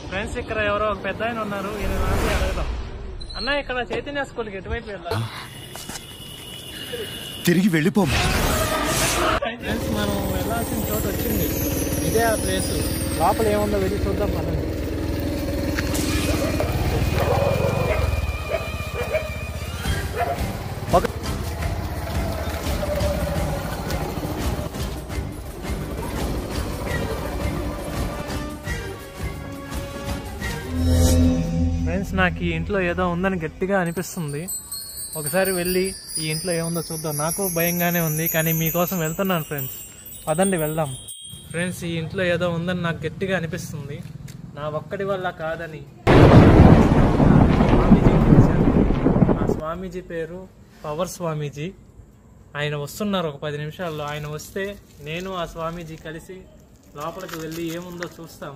Friends ఇక్కడ ఎవరో ఒక పెద్ద ఆయన ఉన్నారు, ఈయన నాటి అడగదాం. అన్న ఇక్కడ చైతన్య స్కూల్కి ఎటువైపు వెళ్దాం? తిరిగి వెళ్ళిపో. ఫ్రెండ్స్ మనం వెళ్ళాల్సిన చోటు వచ్చింది, ఇదే ఆ ప్లేస్. లోపల ఏముందో వెళ్ళి చూద్దాం పదండి. ఫ్రెండ్స్ నాకు ఈ ఇంట్లో ఏదో ఉందని గట్టిగా అనిపిస్తుంది. ఒకసారి వెళ్ళి ఈ ఇంట్లో ఏముందో చూద్దాం. నాకు భయంగానే ఉంది, కానీ మీకోసం వెళ్తున్నాను ఫ్రెండ్స్. పదండి వెళ్దాం. ఫ్రెండ్స్ ఈ ఇంట్లో ఏదో ఉందని నాకు గట్టిగా అనిపిస్తుంది. నా ఒక్కడి వల్ల కాదని స్వామీజీకి పిలిచాను. ఆ స్వామీజీ పేరు పవర్ స్వామీజీ. ఆయన వస్తున్నారు ఒక 10 నిమిషాల్లో. ఆయన వస్తే నేను ఆ స్వామీజీ కలిసి లోపలికి వెళ్ళి ఏముందో చూస్తాం.